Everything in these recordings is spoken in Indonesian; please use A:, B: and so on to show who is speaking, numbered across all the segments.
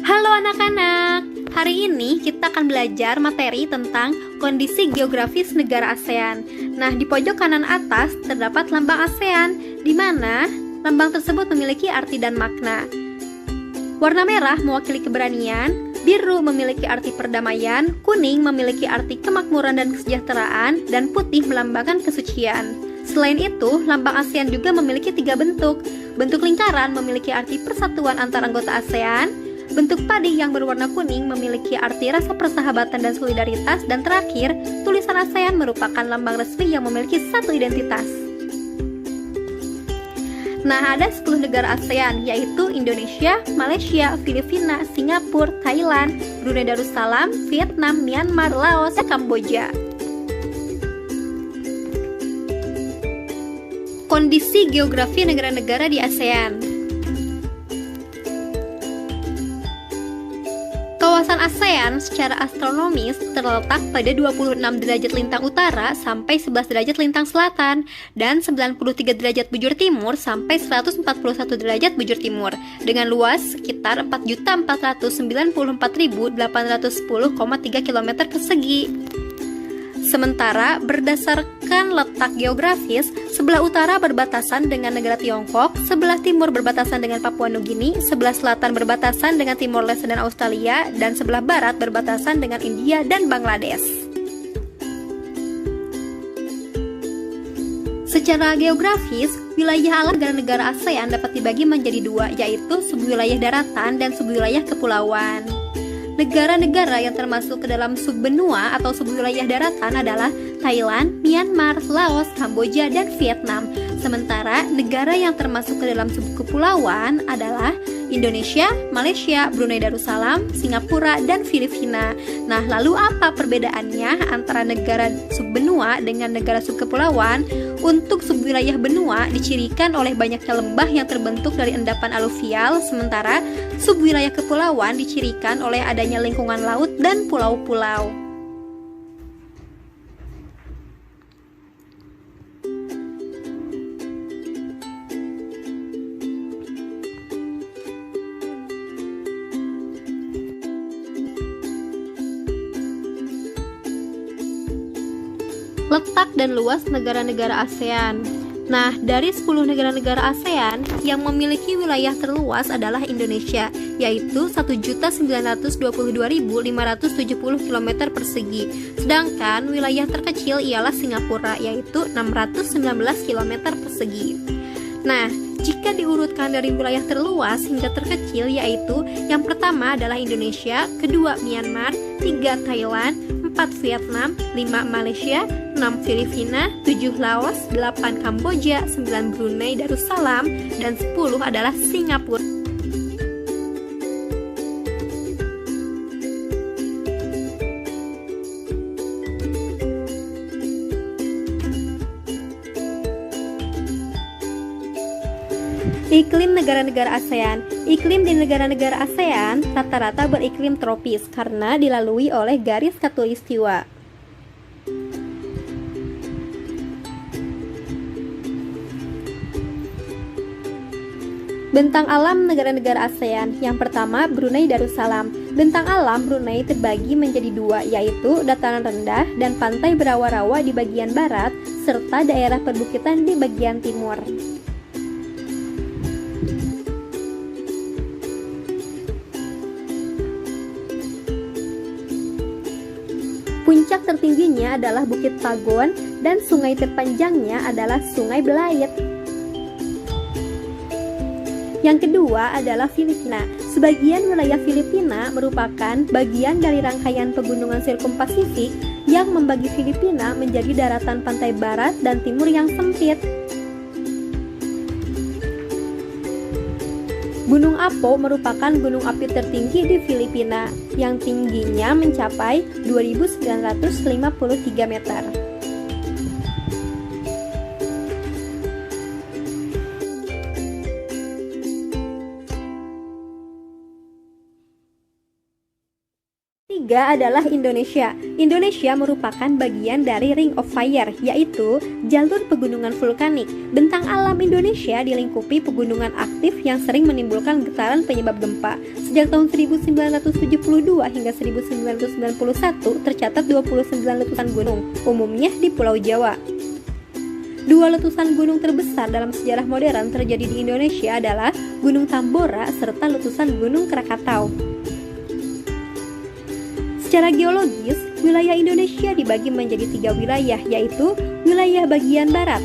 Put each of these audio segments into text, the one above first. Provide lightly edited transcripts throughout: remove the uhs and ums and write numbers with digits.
A: Halo anak-anak, hari ini kita akan belajar materi tentang kondisi geografis negara ASEAN. Nah, di pojok kanan atas terdapat lambang ASEAN, di mana lambang tersebut memiliki arti dan makna. Warna merah mewakili keberanian, biru memiliki arti perdamaian, kuning memiliki arti kemakmuran dan kesejahteraan, dan putih melambangkan kesucian. Selain itu, lambang ASEAN juga memiliki 3 bentuk. Bentuk lingkaran memiliki arti persatuan antar anggota ASEAN, bentuk padi yang berwarna kuning memiliki arti rasa persahabatan dan solidaritas, dan terakhir, tulisan ASEAN merupakan lambang resmi yang memiliki satu identitas. Nah, ada 10 negara ASEAN, yaitu Indonesia, Malaysia, Filipina, Singapura, Thailand, Brunei Darussalam, Vietnam, Myanmar, Laos, dan Kamboja. Kondisi geografi negara-negara di ASEAN. Kawasan ASEAN secara astronomis terletak pada 26 derajat lintang utara sampai 11 derajat lintang selatan dan 93 derajat bujur timur sampai 141 derajat bujur timur dengan luas sekitar 4.494.810,3 km persegi. Sementara berdasarkan letak geografis, sebelah utara berbatasan dengan negara Tiongkok, sebelah timur berbatasan dengan Papua Nugini, sebelah selatan berbatasan dengan Timor Leste dan Australia, dan sebelah barat berbatasan dengan India dan Bangladesh. Secara geografis, wilayah alam negara-negara ASEAN dapat dibagi menjadi dua, yaitu subwilayah daratan dan subwilayah kepulauan. Negara-negara yang termasuk ke dalam subbenua atau subwilayah daratan adalah Thailand, Myanmar, Laos, Kamboja, dan Vietnam. Sementara negara yang termasuk ke dalam subkepulauan adalah Indonesia, Malaysia, Brunei Darussalam, Singapura, dan Filipina. Nah, lalu apa perbedaannya antara negara subbenua dengan negara subkepulauan? Untuk subwilayah benua dicirikan oleh banyaknya lembah yang terbentuk dari endapan aluvial, sementara subwilayah kepulauan dicirikan oleh adanya lingkungan laut dan pulau-pulau. Letak dan luas negara-negara ASEAN. Nah, dari 10 negara-negara ASEAN yang memiliki wilayah terluas adalah Indonesia, yaitu 1.922.570 km persegi. Sedangkan wilayah terkecil ialah Singapura, yaitu 619 km persegi. Nah, jika diurutkan dari wilayah terluas hingga terkecil, yaitu yang pertama adalah Indonesia, kedua Myanmar, 3 Thailand, 4 Vietnam, 5 Malaysia, 6 Filipina, 7 Laos, 8 Kamboja, 9 Brunei Darussalam, dan 10 adalah Singapura. Iklim negara-negara ASEAN. Iklim di negara-negara ASEAN rata-rata beriklim tropis karena dilalui oleh garis khatulistiwa. Bentang alam negara-negara ASEAN. Yang pertama, Brunei Darussalam. Bentang alam Brunei terbagi menjadi dua, yaitu dataran rendah dan pantai berawa-rawa di bagian barat, serta daerah perbukitan di bagian timur. Puncak tertingginya adalah Bukit Pagon dan sungai terpanjangnya adalah Sungai Belait. Yang kedua adalah Filipina. Sebagian wilayah Filipina merupakan bagian dari rangkaian pegunungan Sirkumpasifik yang membagi Filipina menjadi daratan pantai barat dan timur yang sempit. Gunung Apo merupakan gunung api tertinggi di Filipina yang tingginya mencapai 2.953 meter. Ketiga adalah Indonesia. Indonesia merupakan bagian dari Ring of Fire, yaitu jalur pegunungan vulkanik. Bentang alam Indonesia dilingkupi pegunungan aktif yang sering menimbulkan getaran penyebab gempa. Sejak tahun 1972 hingga 1991 tercatat 29 letusan gunung, umumnya di Pulau Jawa. Dua letusan gunung terbesar dalam sejarah modern terjadi di Indonesia adalah Gunung Tambora serta letusan Gunung Krakatau. Secara geologis, wilayah Indonesia dibagi menjadi 3 wilayah, yaitu wilayah bagian barat,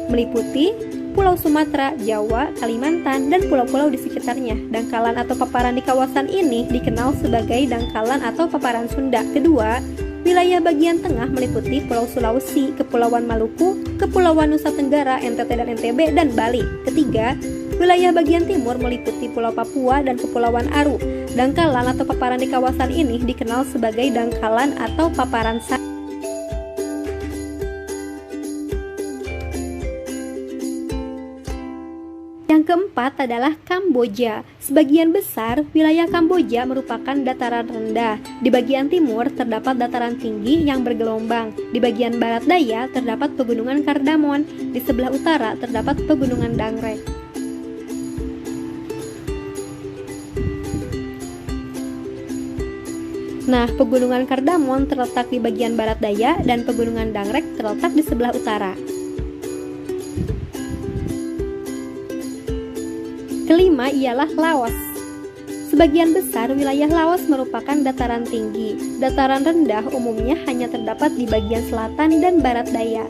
A: meliputi Pulau Sumatera, Jawa, Kalimantan, dan pulau-pulau di sekitarnya. Dangkalan atau paparan di kawasan ini dikenal sebagai dangkalan atau paparan Sunda. Kedua, wilayah bagian tengah meliputi Pulau Sulawesi, Kepulauan Maluku, Kepulauan Nusa Tenggara, NTT dan NTB, dan Bali. Ketiga, wilayah bagian timur meliputi Pulau Papua dan Kepulauan Aru. Dangkalan atau paparan di kawasan ini dikenal sebagai dangkalan atau paparan Yang keempat adalah Kamboja. Sebagian besar wilayah Kamboja merupakan dataran rendah. Di bagian timur terdapat dataran tinggi yang bergelombang. Di bagian barat daya terdapat pegunungan Kardamon. Di sebelah utara terdapat pegunungan Dangrek. Nah, pegunungan Kardamon terletak di bagian barat daya dan pegunungan Dangrek terletak di sebelah utara. Kelima ialah Laos. Sebagian besar wilayah Laos merupakan dataran tinggi. Dataran rendah umumnya hanya terdapat di bagian selatan dan barat daya.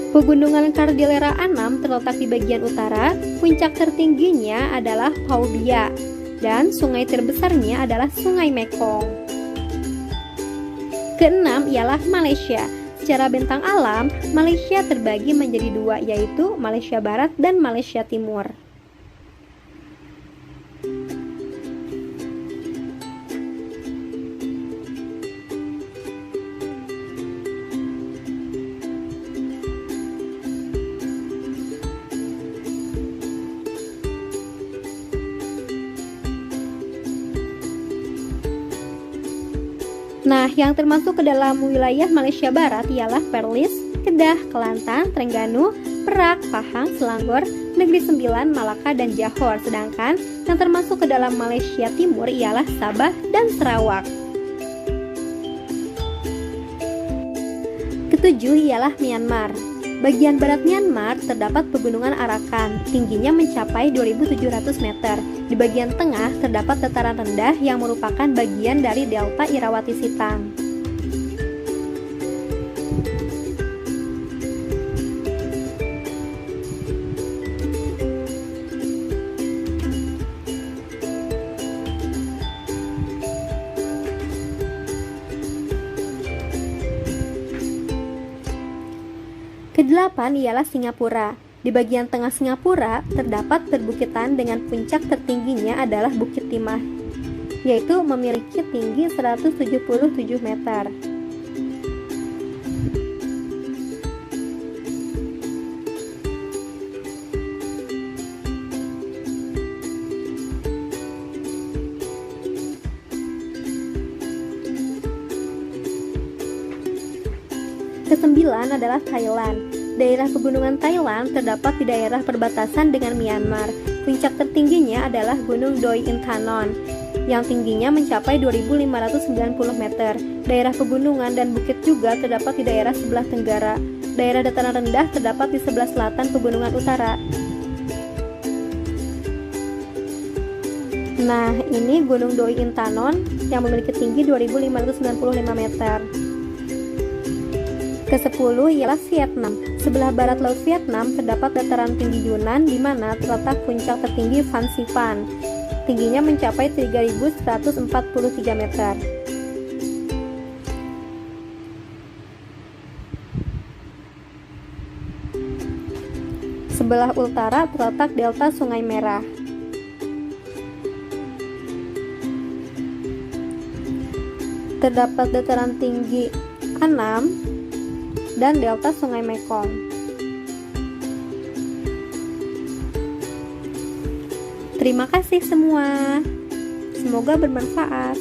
A: Pegunungan Cordillera Annam terletak di bagian utara, puncak tertingginya adalah Pao Bia, dan sungai terbesarnya adalah Sungai Mekong. Keenam ialah Malaysia. Secara bentang alam, Malaysia terbagi menjadi 2, yaitu Malaysia Barat dan Malaysia Timur. Nah, yang termasuk ke dalam wilayah Malaysia Barat ialah Perlis, Kedah, Kelantan, Terengganu, Perak, Pahang, Selangor, Negeri Sembilan, Malaka, dan Johor. Sedangkan yang termasuk ke dalam Malaysia Timur ialah Sabah dan Sarawak. Ketujuh ialah Myanmar. Bagian barat Myanmar terdapat pegunungan Arakan, tingginya mencapai 2.700 meter. Di bagian tengah terdapat dataran rendah yang merupakan bagian dari delta Irawati Sitang. Kedelapan ialah Singapura. Di bagian tengah Singapura terdapat perbukitan dengan puncak tertingginya adalah Bukit Timah, yaitu memiliki tinggi 177 meter. Kesembilan adalah Thailand. Daerah pegunungan Thailand terdapat di daerah perbatasan dengan Myanmar. Puncak tertingginya adalah Gunung Doi Inthanon yang tingginya mencapai 2.590 meter. Daerah pegunungan dan bukit juga terdapat di daerah sebelah tenggara. Daerah dataran rendah terdapat di sebelah selatan pegunungan utara. Nah, ini Gunung Doi Inthanon yang memiliki tinggi 2.595 meter. Ke-10 ialah Vietnam. Sebelah barat laut Vietnam terdapat dataran tinggi Yunnan di mana terletak puncak tertinggi Phan Xiphan. Tingginya mencapai 3.143 meter. Sebelah utara terletak delta Sungai Merah. Terdapat dataran tinggi Annam dan delta Sungai Mekong. Terima kasih semua. Semoga bermanfaat.